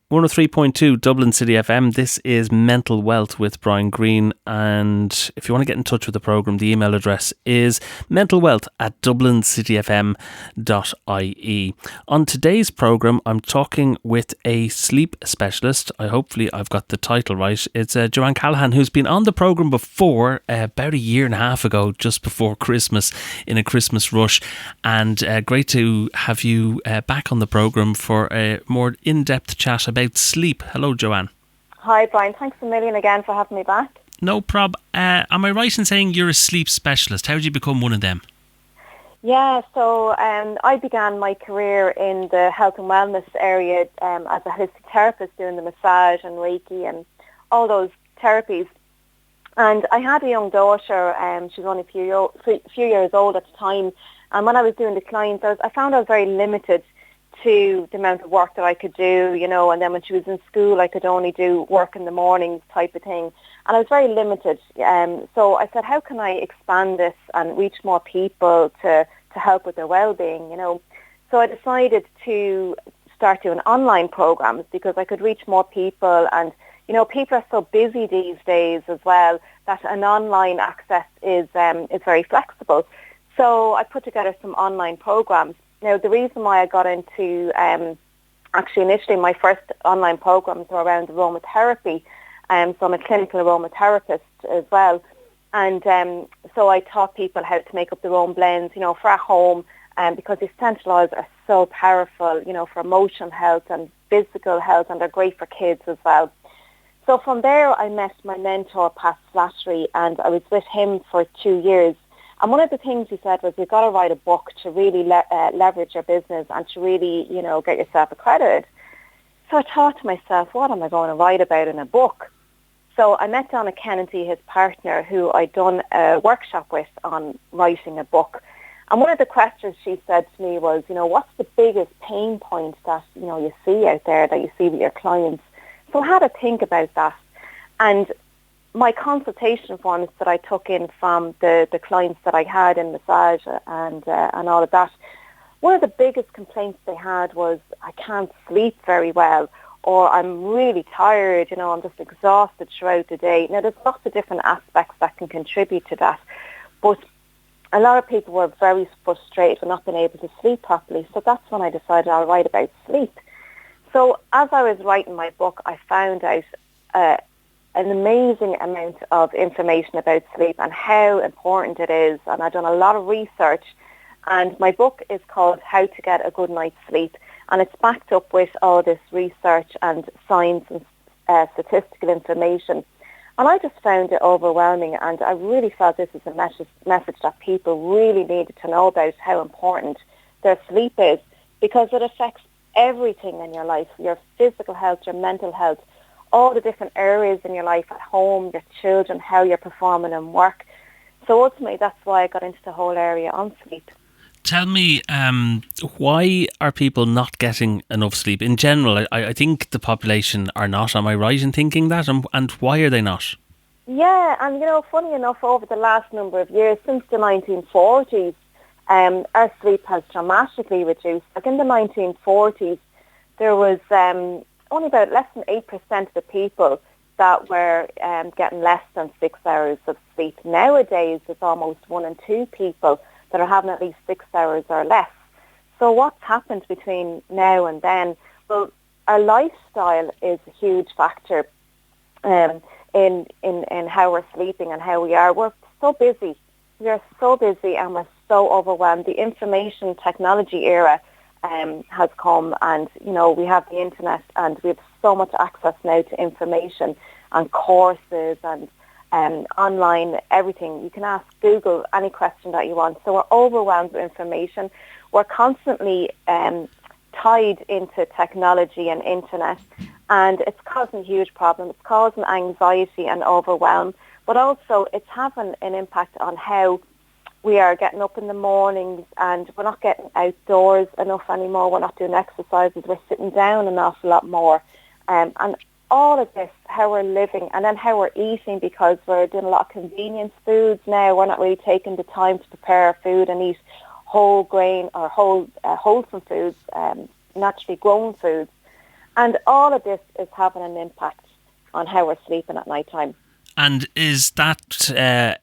103.2 Dublin City FM. This is Mental Wealth with Brian Greene, and if you want to get in touch with the programme, the email address is mentalwealth@dublincityfm.ie. On today's programme, I'm talking with a sleep specialist. Hopefully I've got the title right. It's Johann Callaghan, who's been on the programme before, about a year and a half ago, just before Christmas, in a Christmas rush, and great to have you back on the programme for a more in-depth chat about sleep. Hello, Joanne. Hi, Brian. Thanks a million again for having me back. No prob. Am I right in saying you're a sleep specialist? How did you become one of them? Yeah, so I began my career in the health and wellness area as a holistic therapist, doing the massage and Reiki and all those therapies. And I had a young daughter. She was only a few years old at the time. And when I was doing the clients, I found I was very limited to the amount of work that I could do, and then when she was in school, I could only do work in the mornings type of thing. And I was very limited. So I said, how can I expand this and reach more people to help with their well-being, So I decided to start doing online programs because I could reach more people. And, people are so busy these days as well that an online access is very flexible. So I put together some online programs. Now, the reason why I got into, actually initially my first online programs were around aromatherapy. So I'm a clinical aromatherapist as well. And so I taught people how to make up their own blends, for at home, because essential oils are so powerful, for emotional health and physical health, and they're great for kids as well. So from there, I met my mentor, Pat Slattery, and I was with him for 2 years. And one of the things he said was, you've got to write a book to really leverage your business and to really, get yourself accredited. So I thought to myself, what am I going to write about in a book? So I met Donna Kennedy, his partner, who I'd done a workshop with on writing a book. And one of the questions she said to me was, what's the biggest pain point that, you see out there, that you see with your clients? So I had to think about that. And my consultation forms that I took in from the clients that I had in massage and all of that, one of the biggest complaints they had was, I can't sleep very well, or I'm really tired, I'm just exhausted throughout the day. Now, there's lots of different aspects that can contribute to that, but a lot of people were very frustrated with not being able to sleep properly, so that's when I decided I'll write about sleep. So as I was writing my book, I found out an amazing amount of information about sleep and how important it is. And I've done a lot of research. And my book is called How to Get a Good Night's Sleep. And it's backed up with all this research and science and statistical information. And I just found it overwhelming. And I really felt this is a message that people really needed to know about, how important their sleep is, because it affects everything in your life, your physical health, your mental health, all the different areas in your life, at home, your children, how you're performing in work. So ultimately, that's why I got into the whole area on sleep. Tell me, why are people not getting enough sleep? In general, I think the population are not. Am I right in thinking that? And why are they not? Yeah, and funny enough, over the last number of years, since the 1940s, our sleep has dramatically reduced. Like in the 1940s, there was only about less than 8% of the people that were getting less than 6 hours of sleep. Nowadays, it's almost 1 in 2 people that are having at least 6 hours or less. So what's happened between now and then? Well, our lifestyle is a huge factor in how we're sleeping and how we are. We're so busy. We are so busy and we're so overwhelmed. The information technology era has come, and we have the internet and we have so much access now to information and courses and online everything. You can ask Google any question that you want. So we're overwhelmed with information. We're constantly tied into technology and internet, and it's causing a huge problem. It's causing anxiety and overwhelm, but also it's having an impact on how we are getting up in the mornings, and we're not getting outdoors enough anymore. We're not doing exercises. We're sitting down an awful lot more. And all of this, how we're living, and then how we're eating, because we're doing a lot of convenience foods now. We're not really taking the time to prepare our food and eat whole grain or wholesome foods, naturally grown foods. And all of this is having an impact on how we're sleeping at night time. And is that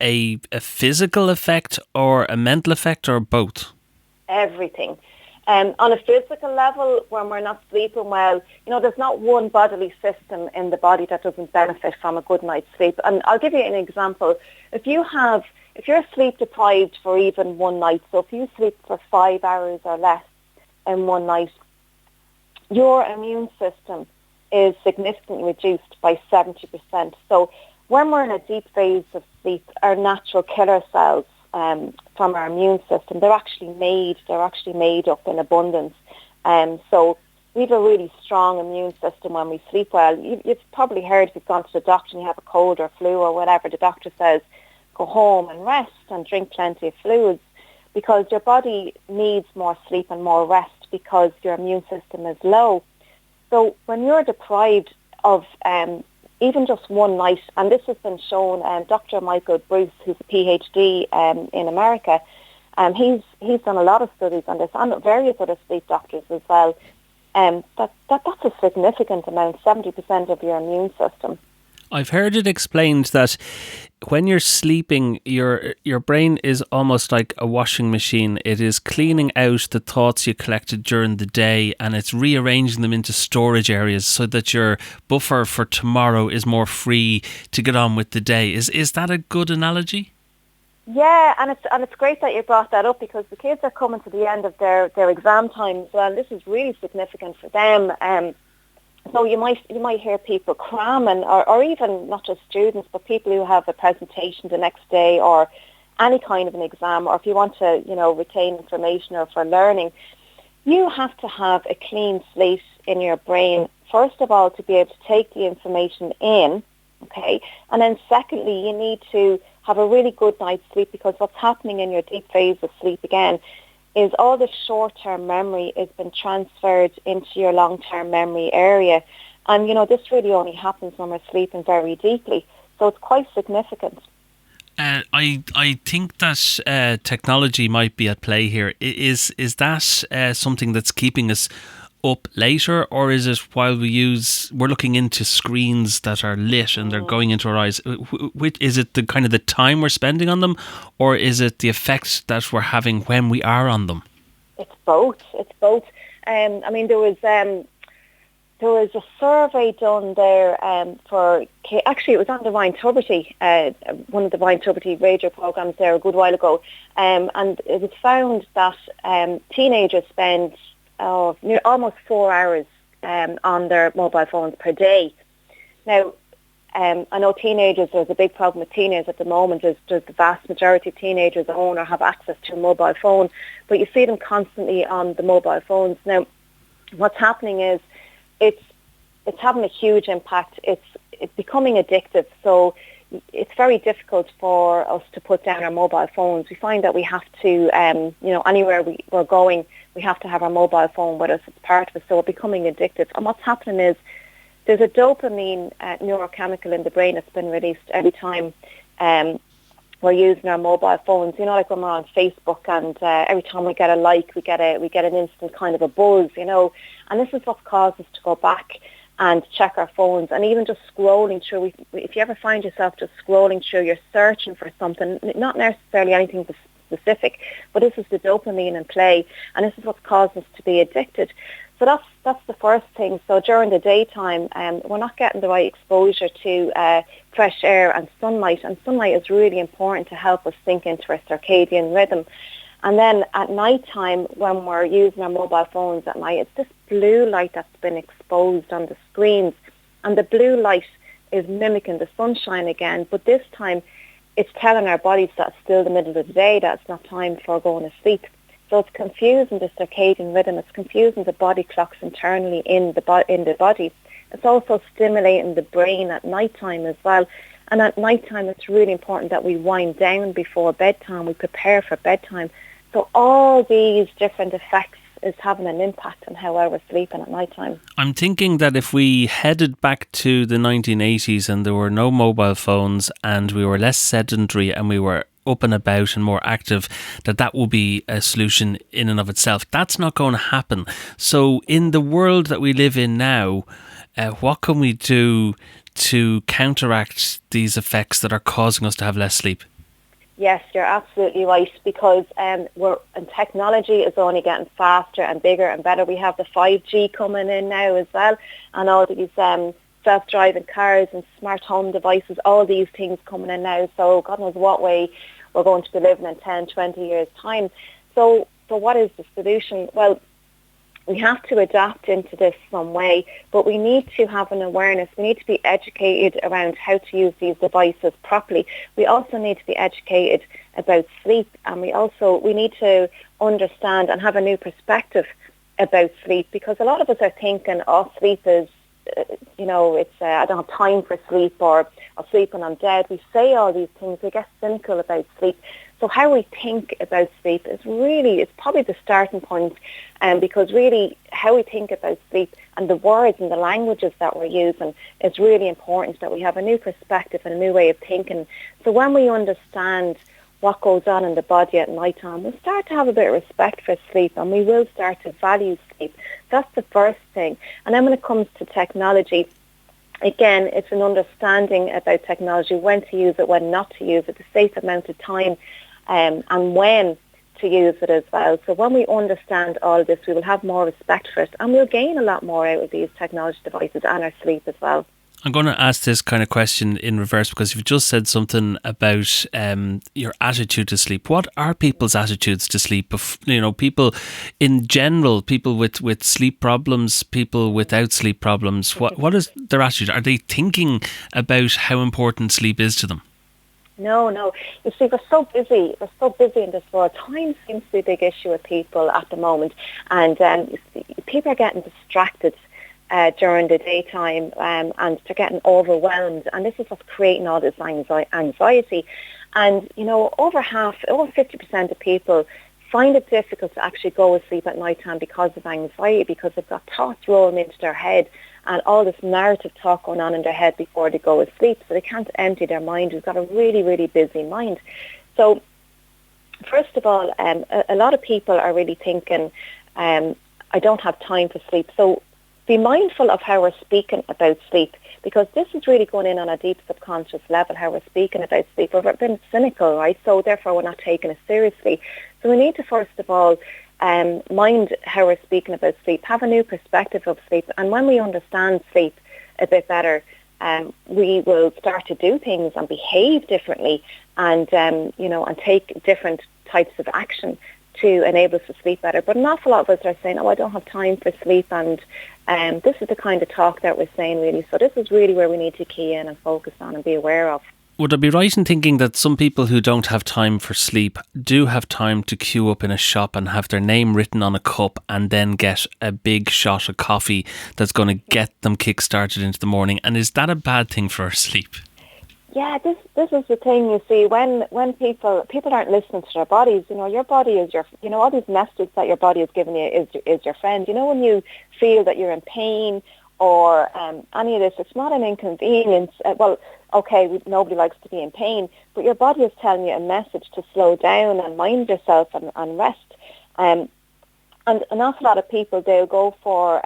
a physical effect or a mental effect or both? Everything. On a physical level, when we're not sleeping well, there's not one bodily system in the body that doesn't benefit from a good night's sleep. And I'll give you an example. If you're sleep deprived for even one night, so if you sleep for 5 hours or less in one night, your immune system is significantly reduced by 70%. So when we're in a deep phase of sleep, our natural killer cells from our immune system, they're actually made up in abundance. So we have a really strong immune system when we sleep well. You've probably heard, if you've gone to the doctor and you have a cold or flu or whatever, the doctor says, go home and rest and drink plenty of fluids, because your body needs more sleep and more rest because your immune system is low. So when you're deprived of even just one night, and this has been shown, Dr. Michael Bruce, who's a PhD in America, he's done a lot of studies on this, and various other sleep doctors as well, that's a significant amount, 70% of your immune system. I've heard it explained that when you're sleeping, your brain is almost like a washing machine. It is cleaning out the thoughts you collected during the day, and it's rearranging them into storage areas so that your buffer for tomorrow is more free to get on with the day. Is that a good analogy? Yeah, and it's great that you brought that up, because the kids are coming to the end of their exam time as well. This is really significant for them. So you might hear people cramming, or even not just students, but people who have a presentation the next day or any kind of an exam, or if you want to, retain information or for learning, you have to have a clean slate in your brain, first of all, to be able to take the information in, okay? And then secondly, you need to have a really good night's sleep, because what's happening in your deep phase of sleep again is all the short-term memory has been transferred into your long-term memory area. And, this really only happens when we're sleeping very deeply. So it's quite significant. I think that technology might be at play here. Is that something that's keeping us up later, or is it while we're looking into screens that are lit and they're going into our eyes? Is it the kind of the time we're spending on them, or is it the effect that we're having when we are on them? It's both. There was a survey done there actually it was on Divine Tuberty, one of the Divine Tuberty radio programs there a good while ago, and it was found that teenagers spend almost 4 hours on their mobile phones per day. Now, I know teenagers, there's a big problem with teenagers at the moment. There's the vast majority of teenagers own or have access to a mobile phone, but you see them constantly on the mobile phones. Now, what's happening is it's having a huge impact. It's becoming addictive, so it's very difficult for us to put down our mobile phones. We find that we have to, anywhere we're going, we have to have our mobile phone with us. It's part of us, so we're becoming addicted. And what's happening is there's a dopamine neurochemical in the brain that's been released every time we're using our mobile phones. Like when we're on Facebook, and every time we get a like, we get an instant kind of a buzz, And this is what's caused us to go back and check our phones, and even just scrolling through. If you ever find yourself just scrolling through, you're searching for something, not necessarily anything specific, but this is the dopamine in play, and this is what's caused us to be addicted. So that's the first thing. So during the daytime, we're not getting the right exposure to fresh air and sunlight is really important to help us sink into our circadian rhythm. And then at night time, when we're using our mobile phones at night, it's this blue light that's been exposed on the screens, and the blue light is mimicking the sunshine again, but this time it's telling our bodies that it's still the middle of the day, that it's not time for going to sleep. So it's confusing the circadian rhythm. It's confusing the body clocks internally in the body. It's also stimulating the brain at nighttime as well. And at nighttime, it's really important that we wind down before bedtime. We prepare for bedtime. So all these different effects is having an impact on how we're sleeping at nighttime. I'm thinking that if we headed back to the 1980s and there were no mobile phones and we were less sedentary and we were up and about and more active, that will be a solution in and of itself. That's not going to happen. So in the world that we live in now, what can we do to counteract these effects that are causing us to have less sleep? Yes, you're absolutely right, because and technology is only getting faster and bigger and better. We have the 5G coming in now as well, and all these self-driving cars and smart home devices, all these things coming in now. So God knows what way we're going to be living in 10, 20 years' time. So what is the solution? Well, we have to adapt into this some way, but we need to have an awareness. We need to be educated around how to use these devices properly. We also need to be educated about sleep, and we need to understand and have a new perspective about sleep, because a lot of us are thinking, oh, sleep is, it's I don't have time for sleep, or I'll sleep when I'm dead. We say all these things. We get cynical about sleep. So how we think about sleep it's probably the starting point, because really how we think about sleep and the words and the languages that we're using is really important, that we have a new perspective and a new way of thinking. So when we understand what goes on in the body at night time, we'll start to have a bit of respect for sleep, and we will start to value sleep. That's the first thing. And then when it comes to technology, again, it's an understanding about technology, when to use it, when not to use it, the safe amount of time, and when to use it as well. So when we understand all of this, we will have more respect for it, and we'll gain a lot more out of these technology devices and our sleep as well. I'm going to ask this kind of question in reverse, because you've just said something about your attitude to sleep. What are people's attitudes to sleep? People in general, people with sleep problems, people without sleep problems. What is their attitude? Are they thinking about how important sleep is to them? No. You see, we're so busy. We're so busy in this world. Time seems to be a big issue with people at the moment, and people are getting distracted during the daytime, and they're getting overwhelmed, and this is what's creating all this anxiety. And over 50% of people find it difficult to actually go to sleep at night time because of anxiety, because they've got thoughts rolling into their head and all this narrative talk going on in their head before they go to sleep, so they can't empty their mind. We've got a really, really busy mind. So first of all, a lot of people are really thinking, I don't have time for sleep. So be mindful of how we're speaking about sleep, because this is really going in on a deep subconscious level, how we're speaking about sleep. We're being cynical, right? So therefore we're not taking it seriously. So we need to first of all mind how we're speaking about sleep, have a new perspective of sleep, and when we understand sleep a bit better, we will start to do things and behave differently, and and take different types of action to enable us to sleep better. But an awful lot of us are saying, I don't have time for sleep, and this is the kind of talk that we're saying, really. So this is really where we need to key in and focus on and be aware of. Would I be right in thinking that some people who don't have time for sleep do have time to queue up in a shop and have their name written on a cup and then get a big shot of coffee that's going to get them kick-started into the morning? And is that a bad thing for our sleep? Yeah, this is the thing, you see, when people aren't listening to their bodies. Your body is all these messages that your body is giving you is your friend. When you feel that you're in pain or any of this, it's not an inconvenience. Nobody likes to be in pain, but your body is telling you a message to slow down and mind yourself and rest. And an awful lot of people, they'll go for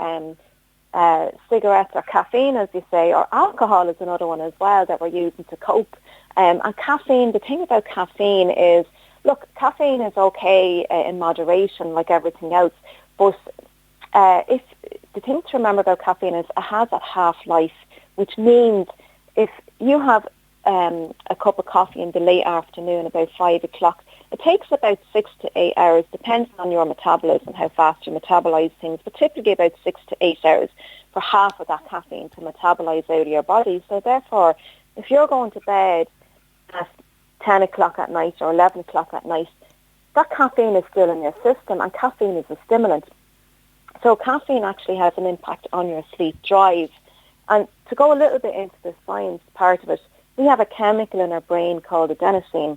cigarettes or caffeine, as you say, or alcohol is another one as well that we're using to cope. And caffeine, the thing about caffeine is, look, caffeine is okay in moderation like everything else, but if the thing to remember about caffeine is it has a half-life, which means if you have a cup of coffee in the late afternoon, about 5 o'clock, it takes about 6 to 8 hours, depending on your metabolism, how fast you metabolize things, but typically about 6 to 8 hours for half of that caffeine to metabolize out of your body. So therefore, if you're going to bed at 10 o'clock at night or 11 o'clock at night, that caffeine is still in your system, and caffeine is a stimulant. So caffeine actually has an impact on your sleep drive. And to go a little bit into the science part of it, we have a chemical in our brain called adenosine.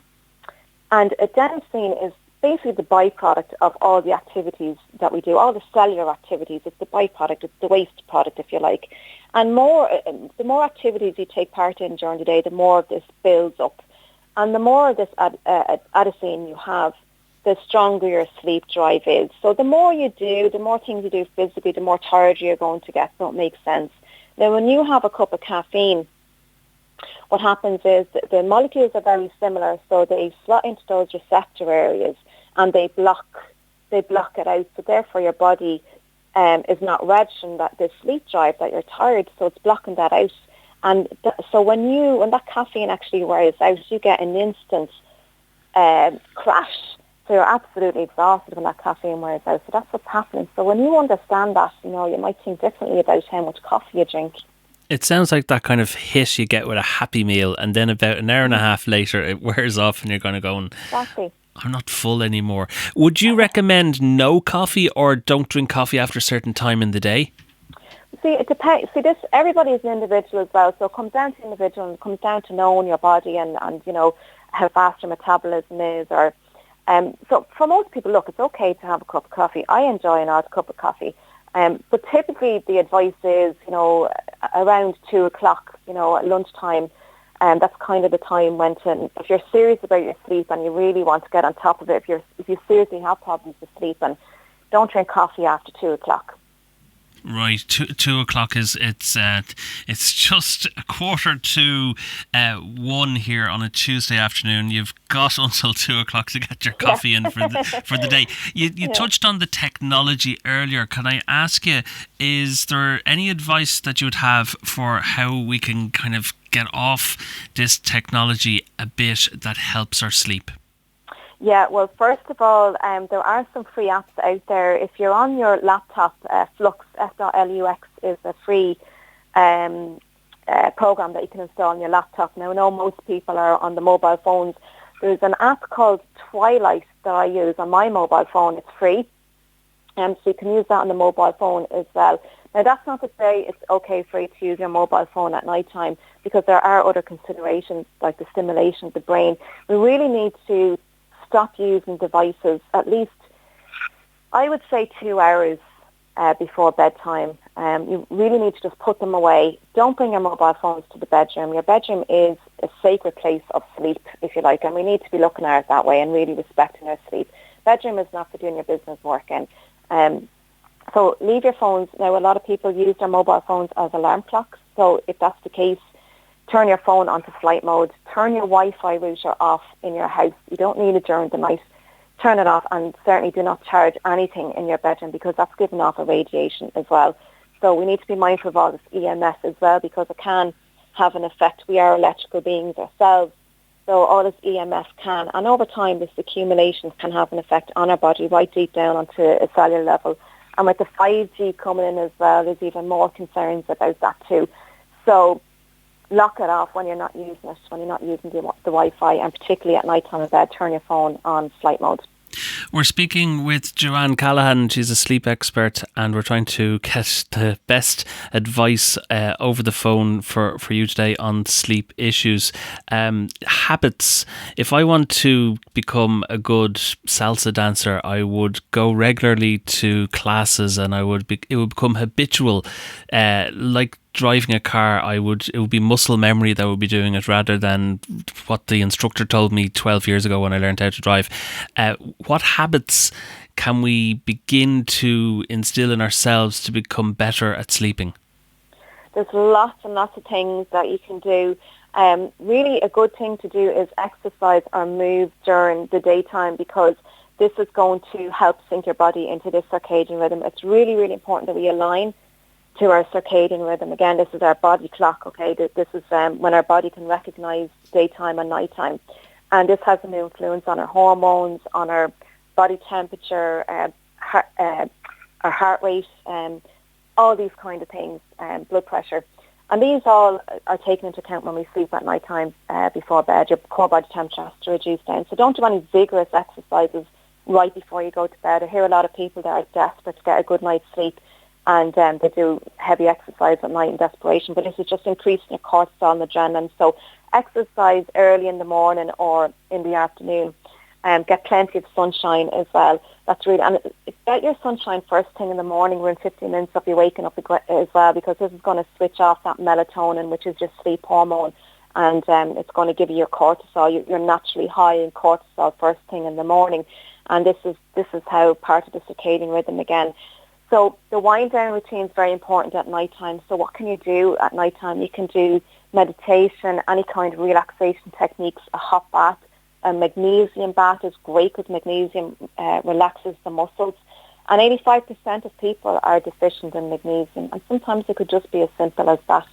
And adenosine is basically the byproduct of all the activities that we do, all the cellular activities. It's the byproduct, it's the waste product, if you like. And the more activities you take part in during the day, the more of this builds up. And the more of this adenosine you have, the stronger your sleep drive is. So the more you do, the more things you do physically, the more tired you're going to get. So it makes sense. Now, when you have a cup of caffeine, what happens is that the molecules are very similar, so they slot into those receptor areas and they block it out. So therefore, your body is not registering that this sleep drive that you're tired, so it's blocking that out. And so when that caffeine actually wears out, you get an instant crash. So you're absolutely exhausted when that caffeine wears out. So that's what's happening. So when you understand that, you might think differently about how much coffee you drink. It sounds like that kind of hit you get with a Happy Meal, and then about an hour and a half later it wears off and you're kind of going, exactly. I'm not full anymore. Would you recommend no coffee or don't drink coffee after a certain time in the day? See, it depends. See, everybody is an individual as well, so it comes down to individual and it comes down to knowing your body and how fast your metabolism is. So for most people, look, it's okay to have a cup of coffee. I enjoy an odd cup of coffee. But typically the advice is, around 2 o'clock, at lunchtime, and that's kind of the time when if you're serious about your sleep and you really want to get on top of it, if you seriously have problems with sleep, and don't drink coffee after 2 o'clock. Right, 2 o'clock it's just a quarter to 1 here on a Tuesday afternoon. You've got until 2 o'clock to get your coffee in for the day. You touched on the technology earlier. Can I ask you, is there any advice that you would have for how we can kind of get off this technology a bit that helps our sleep? Yeah, well, first of all, there are some free apps out there. If you're on your laptop, Flux, F.LUX is a free program that you can install on your laptop. Now, I know most people are on the mobile phones. There's an app called Twilight that I use on my mobile phone. It's free, so you can use that on the mobile phone as well. Now, that's not to say it's okay for you to use your mobile phone at night time, because there are other considerations like the stimulation of the brain. We really need to stop using devices at least, I would say, 2 hours before bedtime. You really need to just put them away. Don't bring your mobile phones to the bedroom. Your bedroom is a sacred place of sleep, if you like, and we need to be looking at it that way and really respecting our sleep. Bedroom is not for doing your business work in. So leave your phones. Now, a lot of people use their mobile phones as alarm clocks, so if that's the case, turn your phone onto flight mode. Turn your Wi-Fi router off in your house. You don't need it during the night. Turn it off, and certainly do not charge anything in your bedroom, because that's giving off a radiation as well. So we need to be mindful of all this EMF as well, because it can have an effect. We are electrical beings ourselves, so all this EMF can, and over time this accumulation can have an effect on our body right deep down onto a cellular level. And with the 5G coming in as well, there's even more concerns about that too. So lock it off when you're not using it, when you're not using the Wi-Fi, and particularly at night time in bed, turn your phone on flight mode. We're speaking with Johann Callaghan. She's a sleep expert, and we're trying to get the best advice over the phone for you today on sleep issues. Habits. If I want to become a good salsa dancer, I would go regularly to classes, and it would become habitual, like driving a car. It would be muscle memory that would be doing it, rather than what the instructor told me 12 years ago when I learned how to drive. What habits can we begin to instill in ourselves to become better at sleeping? There's lots and lots of things that you can do. Really a good thing to do is exercise or move during the daytime, because this is going to help sync your body into this circadian rhythm. It's really, really important that we align to our circadian rhythm. Again, this is our body clock, okay? This is when our body can recognize daytime and nighttime. And this has an influence on our hormones, on our body temperature, our heart rate, all these kind of things, blood pressure. And these all are taken into account when we sleep at nighttime before bed. Your core body temperature has to reduce down. So don't do any vigorous exercises right before you go to bed. I hear a lot of people that are desperate to get a good night's sleep, and they do heavy exercise at night in desperation, but this is just increasing your cortisol and adrenaline. So exercise early in the morning or in the afternoon, and get plenty of sunshine as well. That's really, and get your sunshine first thing in the morning, within 15 minutes of you waking up as well, because this is going to switch off that melatonin, which is your sleep hormone, and it's going to give you your cortisol. You're naturally high in cortisol first thing in the morning, and this is how part of the circadian rhythm again. So the wind down routine is very important at night time. So what can you do at night time? You can do meditation, any kind of relaxation techniques, a hot bath. A magnesium bath is great because magnesium relaxes the muscles. And 85% of people are deficient in magnesium. And sometimes it could just be as simple as that,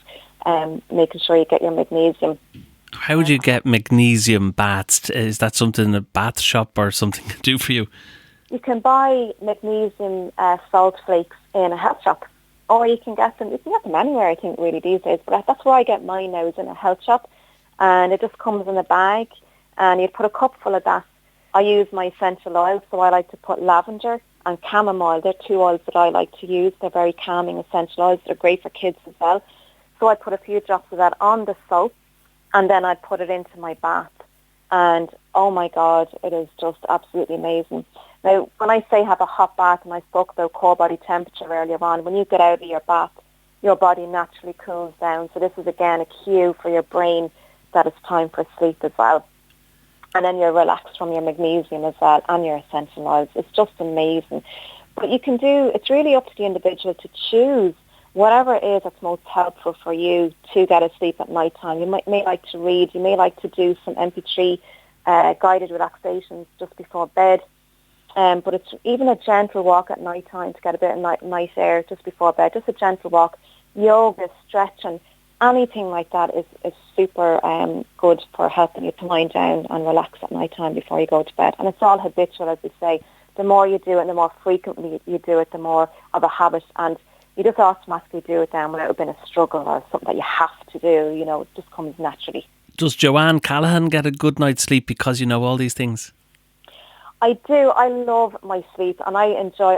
making sure you get your magnesium. How would you get magnesium baths? Is that something in a bath shop or something to do for you? You can buy magnesium salt flakes in a health shop. Or you can get them anywhere, I think, really, these days. But that's where I get mine now, is in a health shop. And it just comes in a bag. And you put a cup full of that. I use my essential oils, so I like to put lavender and chamomile. They're two oils that I like to use. They're very calming essential oils. They're great for kids as well. So I put a few drops of that on the soap, and then I put it into my bath. And, oh, my God, it is just absolutely amazing. Now, when I say have a hot bath, and I spoke about core body temperature earlier on, when you get out of your bath, your body naturally cools down. So this is, again, a cue for your brain that it's time for sleep as well. And then you're relaxed from your magnesium as well and your essential oils. It's just amazing. But you can do, it's really up to the individual to choose whatever it is that's most helpful for you to get a sleep at night time. You may like to read. You may like to do some MP3 guided relaxations just before bed. But it's even a gentle walk at night time to get a bit of nice air just before bed. Just a gentle walk. Yoga, stretching. Anything like that is super good for helping you to wind down and relax at night time before you go to bed. And it's all habitual, as we say. The more you do it, the more frequently you do it, the more of a habit. And you just automatically do it then without it being a struggle or something that you have to do. You know, it just comes naturally. Does Johann Callaghan get a good night's sleep because you know all these things? I do. I love my sleep, and I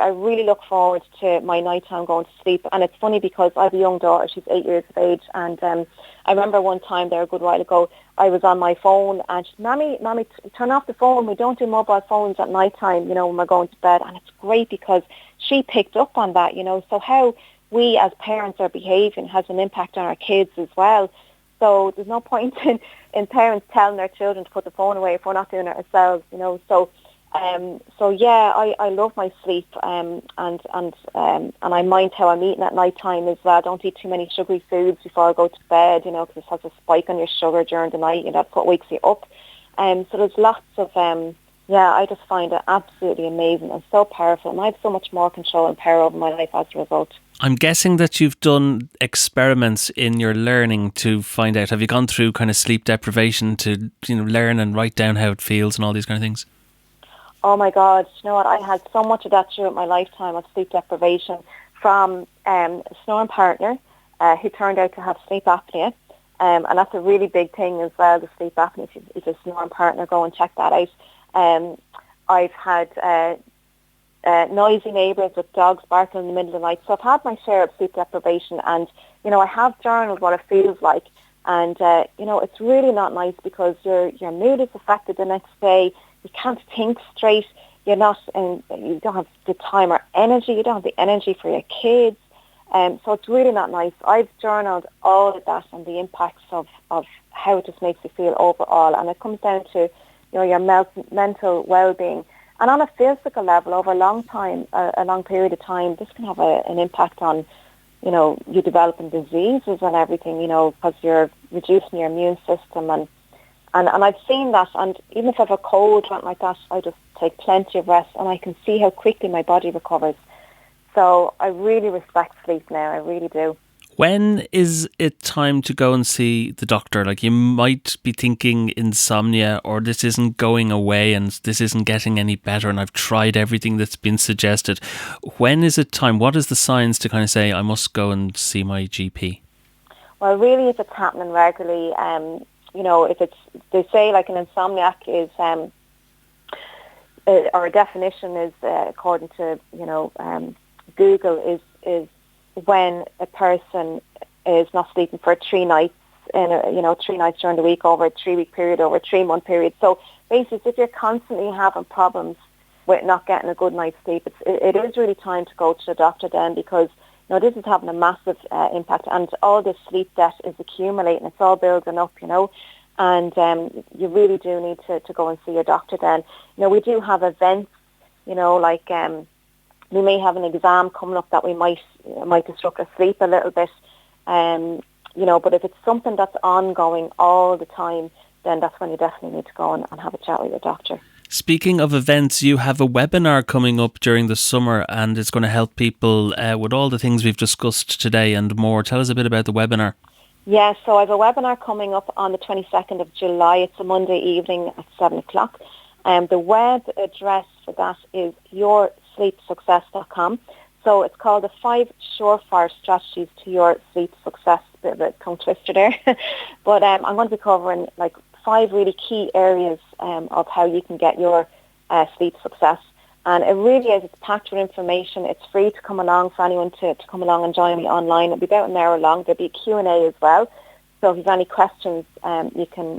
really look forward to my nighttime going to sleep. And it's funny because I have a young daughter. She's 8 years of age, and I remember one time there a good while ago, I was on my phone, and she said, Mommy, turn off the phone. We don't do mobile phones at nighttime, you know, when we're going to bed. And it's great because she picked up on that, you know. So how we as parents are behaving has an impact on our kids as well. So there's no point in parents telling their children to put the phone away if we're not doing it ourselves, you know. So yeah, I love my sleep, and I mind how I'm eating at night time as well. I don't eat too many sugary foods before I go to bed, you know, because it has a spike on your sugar during the night, and that's what wakes you up. So there's lots of, I just find it absolutely amazing and so powerful, and I have so much more control and power over my life as a result. I'm guessing that you've done experiments in your learning to find out. Have you gone through kind of sleep deprivation to, you know, learn and write down how it feels and all these kind of things? Oh my God, you know what, I had so much of that throughout my lifetime of sleep deprivation from a snoring partner who turned out to have sleep apnea. And that's a really big thing as well, the sleep apnea. If you're a snoring partner, go and check that out. I've had noisy neighbours with dogs barking in the middle of the night. So I've had my share of sleep deprivation, and, you know, I have journaled what it feels like. And, you know, it's really not nice because your mood is affected the next day. You can't think straight. You don't have the time or energy. You don't have the energy for your kids. So it's really not nice. I've journaled all of that and the impacts of how it just makes you feel overall. And it comes down to, you know, your mental well-being. And on a physical level, over a long period of time, this can have an impact on, you know, you developing diseases and everything, you know, because you're reducing your immune system. And I've seen that, and even if I have a cold or something like that, I just take plenty of rest, and I can see how quickly my body recovers. So I really respect sleep now, I really do. When is it time to go and see the doctor? Like, you might be thinking insomnia, or this isn't going away and this isn't getting any better, and I've tried everything that's been suggested. When is it time? What is the signs to kind of say, I must go and see my GP? Well, really, if it's happening regularly, you know, they say like an insomniac is, or a definition is, according to, you know, Google, is when a person is not sleeping for 3 nights 3 nights during the week over a 3-week period, over a 3-month period. So basically, if you're constantly having problems with not getting a good night's sleep, it is really time to go to the doctor then, because Now, this is having a massive impact, and all this sleep debt is accumulating. It's all building up, and you really do need to go and see your doctor then. We do have events, like we may have an exam coming up that we might disrupt our sleep a little bit, but if it's something that's ongoing all the time, then that's when you definitely need to go and have a chat with your doctor. Speaking of events, you have a webinar coming up during the summer, and it's going to help people with all the things we've discussed today and more. Tell us a bit about the webinar. Yeah, so I have a webinar coming up on the 22nd of July. It's a Monday evening at 7 o'clock. The web address for that is yoursleepsuccess.com. So it's called the 5 surefire strategies to your sleep success. Bit of a tongue twister there. But I'm going to be covering 5 really key areas of how you can get your sleep success. And it really is, it's packed with information. It's free to come along for anyone to come along and join me online. It'll be about an hour long. There'll be a Q&A as well. So if you have any questions, we can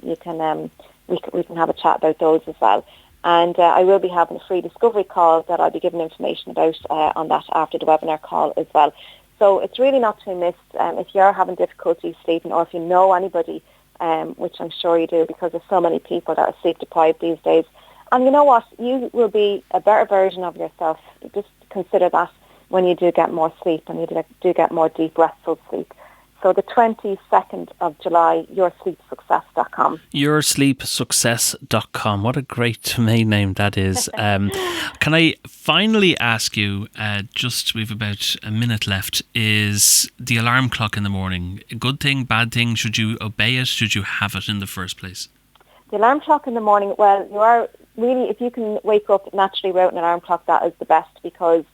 have a chat about those as well. And I will be having a free discovery call that I'll be giving information about on that after the webinar call as well. So it's really not to be missed. If you're having difficulty sleeping, or if you know anybody, which I'm sure you do, because there's so many people that are sleep deprived these days. And you know what? You will be a better version of yourself. Just consider that when you do get more sleep and you do get more deep, restful sleep. So the 22nd of July, yoursleepsuccess.com. Yoursleepsuccess.com. What a great domain name that is. Can I finally ask you, we've about a minute left, is the alarm clock in the morning a good thing, bad thing? Should you obey it? Should you have it in the first place? The alarm clock in the morning, well, you are really, if you can wake up naturally without an alarm clock, that is the best, because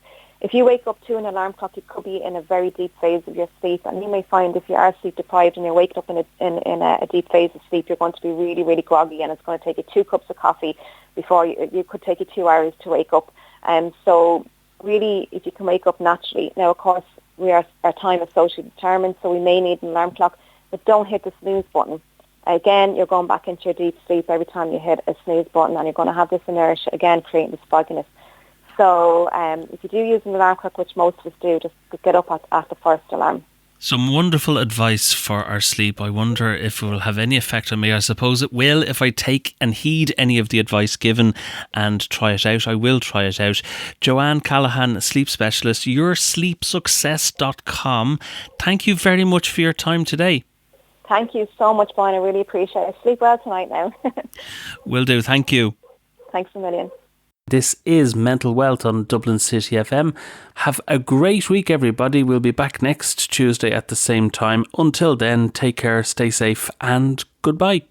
if you wake up to an alarm clock, you could be in a very deep phase of your sleep, and you may find if you are sleep deprived and you're waking up in a deep phase of sleep, you're going to be really, really groggy, and it's going to take you 2 cups of coffee before you could take you 2 hours to wake up. And so really, if you can wake up naturally, now of course our time is socially determined, so we may need an alarm clock, but don't hit the snooze button. Again, you're going back into your deep sleep every time you hit a snooze button, and you're going to have this inertia, again, creating this fogginess. So if you do use an alarm clock, which most of us do, just get up at the first alarm. Some wonderful advice for our sleep. I wonder if it will have any effect on me. I suppose it will if I take and heed any of the advice given and try it out. I will try it out. Johann Callaghan, sleep specialist, yoursleepsuccess.com. Thank you very much for your time today. Thank you so much, Brian. I really appreciate it. Sleep well tonight now. Will do. Thank you. Thanks a million. This is Mental Wealth on Dublin City FM. Have a great week, everybody. We'll be back next Tuesday at the same time. Until then, take care, stay safe, and goodbye.